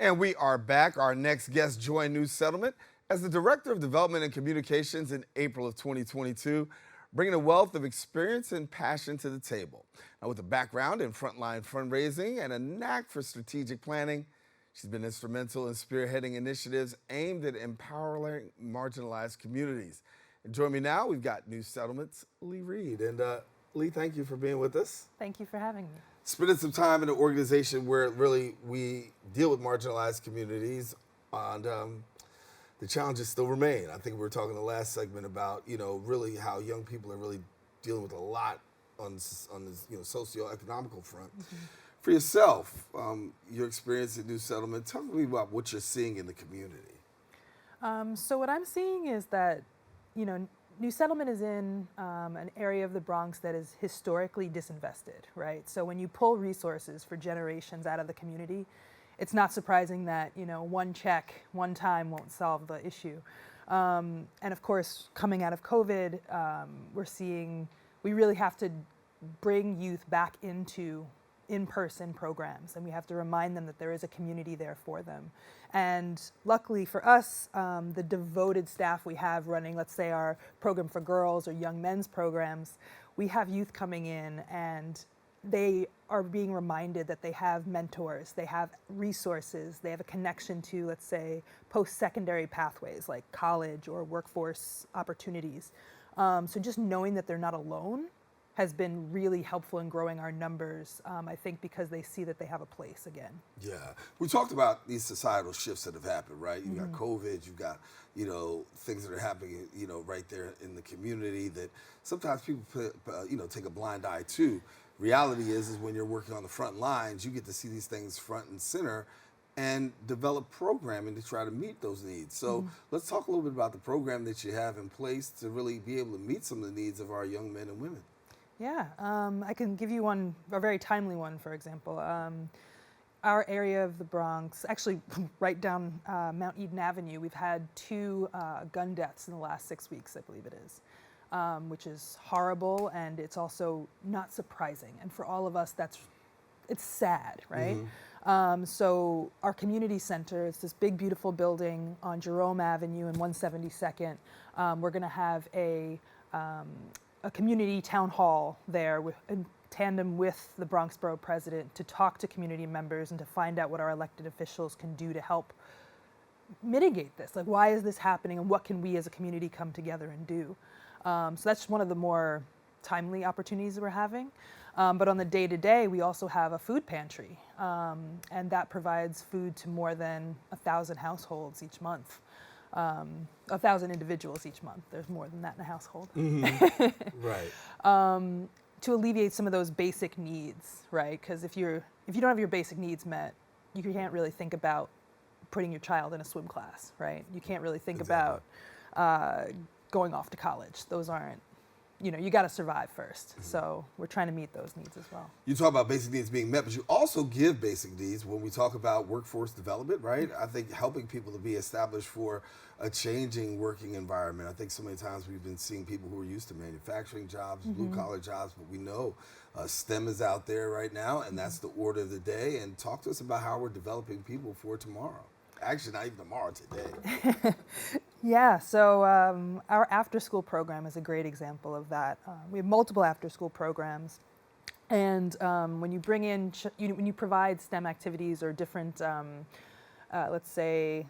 And we are back. Our next guest joined New Settlement as the Director of Development and Communications in April of 2022, bringing a wealth of experience and passion to the table. Now, with a background in frontline fundraising and a knack for strategic planning, she's been instrumental in spearheading initiatives aimed at empowering marginalized communities. And join me now, we've got New Settlement's Leigh Reid. And Leigh, thank you for being with us. Thank you for having me. Spending some time in an organization where really we deal with marginalized communities, and the challenges still remain. I think we were talking in the last segment about, really how young people are really dealing with a lot on this, socio-economical front. Mm-hmm. For yourself, your experience at New Settlement, tell me about what you're seeing in the community. So what I'm seeing is that, New Settlement is in an area of the Bronx that is historically disinvested, right? So when you pull resources for generations out of the community, it's not surprising that, one check, one time won't solve the issue. And of course, coming out of COVID, we're seeing we really have to bring youth back into in-person programs, and we have to remind them that there is a community there for them. And luckily for us, the devoted staff we have running, let's say our program for girls or young men's programs, we have youth coming in and they are being reminded that they have mentors, they have resources, they have a connection to, let's say, post-secondary pathways like college or workforce opportunities. So just knowing that they're not alone has been really helpful in growing our numbers, I think, because they see that they have a place again. Yeah, we talked about these societal shifts that have happened, right? You've got COVID, you've got, things that are happening, right there in the community that sometimes people, take a blind eye to. Reality is when you're working on the front lines, you get to see these things front and center and develop programming to try to meet those needs. So let's talk a little bit about the program that you have in place to really be able to meet some of the needs of our young men and women. Yeah, I can give you one, a very timely one, for example. Our area of the Bronx, actually right down Mount Eden Avenue, we've had 2 gun deaths in the last 6 weeks, I believe it is, which is horrible, and it's also not surprising. And for all of us, it's sad, right? So our community center is this big, beautiful building on Jerome Avenue and 172nd. We're gonna have a community town hall there in tandem with the Bronx Borough President to talk to community members and to find out what our elected officials can do to help mitigate this. Like, why is this happening and what can we as a community come together and do? So that's one of the more timely opportunities that we're having. But on the day-to-day, we also have a food pantry, and that provides food to more than 1,000 households each month. 1,000 individuals each month. There's more than that in a household. Right. To alleviate some of those basic needs, right? Because if you don't have your basic needs met, you can't really think about putting your child in a swim class, right? You can't really think about going off to college. Those aren't, you got to survive first. So we're trying to meet those needs as well. You talk about basic needs being met, but you also give basic needs when we talk about workforce development, right? I think helping people to be established for a changing working environment. I think so many times we've been seeing people who are used to manufacturing jobs, blue-collar jobs, but we know STEM is out there right now, and that's the order of the day. And talk to us about how we're developing people for tomorrow. Actually, not even tomorrow, today. Yeah, so our after-school program is a great example of that. We have multiple after-school programs, and when you bring in, when you provide STEM activities or different, let's say,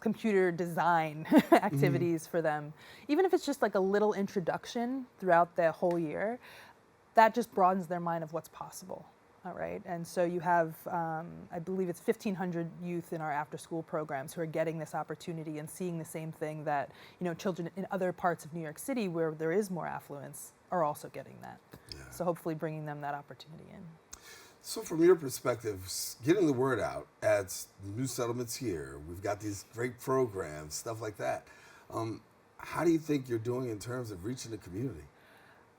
computer design activities for them, even if it's just like a little introduction throughout the whole year, that just broadens their mind of what's possible. All right, and so you have, I believe it's 1,500 youth in our after-school programs who are getting this opportunity and seeing the same thing that, children in other parts of New York City where there is more affluence are also getting that. Yeah. So hopefully bringing them that opportunity in. So from your perspective, getting the word out at New Settlements here, we've got these great programs, stuff like that. How do you think you're doing in terms of reaching the community?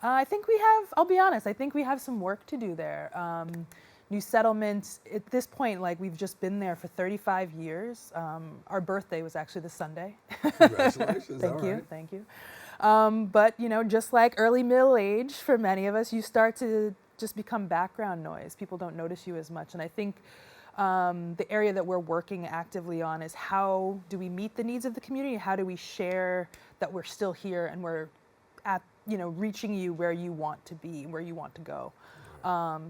I think we have, I'll be honest, I think we have some work to do there. New Settlement, at this point, we've just been there for 35 years. Our birthday was actually this Sunday. Congratulations. Thank you. But, just like early middle age, for many of us, you start to just become background noise. People don't notice you as much. And I think The area that we're working actively on is how do we meet the needs of the community? How do we share that we're still here and we're at, reaching you where you want to be, where you want to go.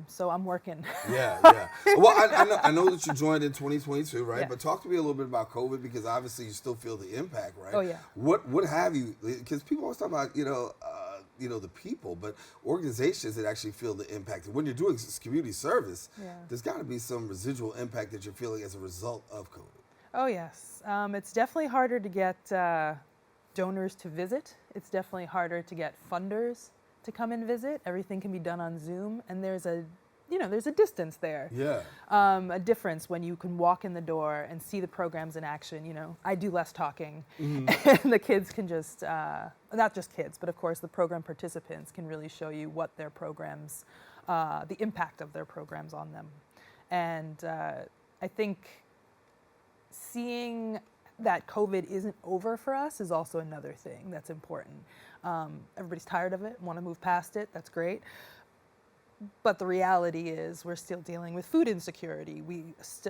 So I'm working. Yeah. Well, I know that you joined in 2022, right? Yeah. But talk to me a little bit about COVID, because obviously you still feel the impact, right? Oh, yeah. What have you? Because people always talk about the people, but organizations that actually feel the impact. And when you're doing community service, there's got to be some residual impact that you're feeling as a result of COVID. Oh yes, it's definitely harder to get donors to visit. It's definitely harder to get funders to come and visit. Everything can be done on Zoom, and there's a distance there. Yeah. A difference when you can walk in the door and see the programs in action. I do less talking, and the kids can just, not just kids, but of course the program participants can really show you what their programs, the impact of their programs on them. And I think seeing that COVID isn't over for us is also another thing that's important. Everybody's tired of it, want to move past it, that's great. But the reality is we're still dealing with food insecurity.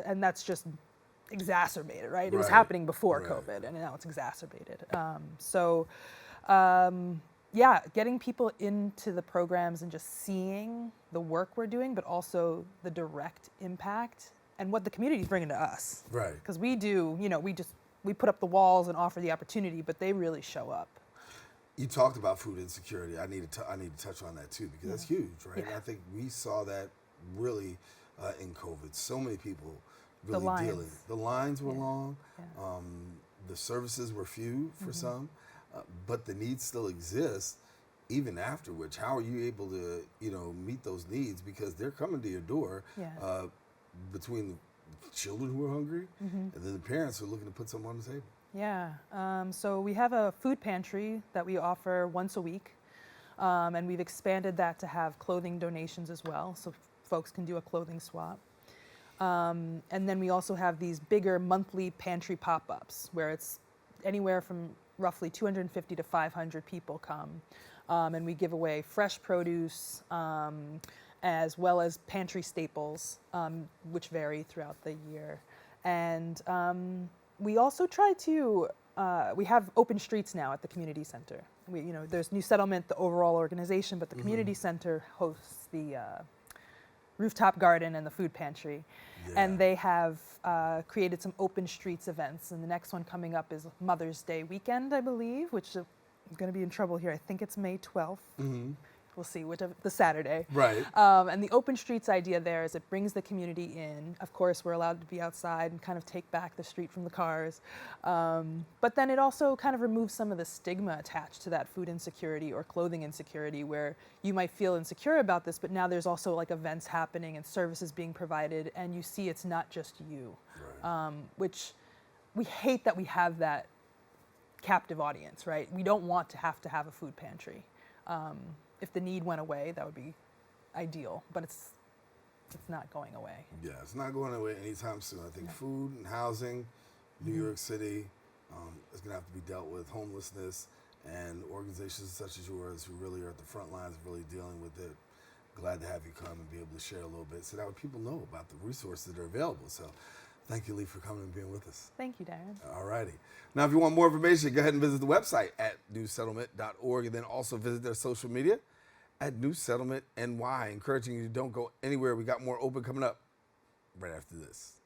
And that's just exacerbated, right? It was happening before COVID, and now it's exacerbated. Getting people into the programs and just seeing the work we're doing, but also the direct impact and what the community is bringing to us. Right. Because we do, we put up the walls and offer the opportunity, but they really show up. You talked about food insecurity. I need to touch on that too, because that's huge, right? Yeah. And I think we saw that really in COVID. So many people The really lines. dealing. The lines were long. Yeah. The services were few for some, but the needs still exist even after which. How are you able to meet those needs, because they're coming to your door between the children who are hungry and then the parents who are looking to put something on the table? Yeah, so we have a food pantry that we offer once a week, and we've expanded that to have clothing donations as well, so folks can do a clothing swap. And then we also have these bigger monthly pantry pop-ups where it's anywhere from roughly 250 to 500 people come, and we give away fresh produce as well as pantry staples, which vary throughout the year. And we also try to, we have open streets now at the community center. There's New Settlement, the overall organization, but the community center hosts the rooftop garden and the food pantry. Yeah. And they have created some open streets events. And the next one coming up is Mother's Day weekend, I believe, which I'm going to be in trouble here. I think it's May 12th. We'll see, the Saturday. Right. And the open streets idea there is it brings the community in. Of course, we're allowed to be outside and kind of take back the street from the cars. But then it also kind of removes some of the stigma attached to that food insecurity or clothing insecurity, where you might feel insecure about this, but now there's also like events happening and services being provided, and you see it's not just you. Right. Which we hate that we have that captive audience, right? We don't want to have a food pantry. If the need went away, that would be ideal, but it's not going away. Yeah, it's not going away anytime soon. I think food and housing, New York City, is going to have to be dealt with. Homelessness, and organizations such as yours who really are at the front lines of really dealing with it. Glad to have you come and be able to share a little bit so that way people know about the resources that are available. So thank you, Leigh, for coming and being with us. Thank you, Daren. All righty. Now, if you want more information, go ahead and visit the website at newsettlement.org, and then also visit their social media at New Settlement NY. Encouraging you to don't go anywhere. We got more open coming up right after this.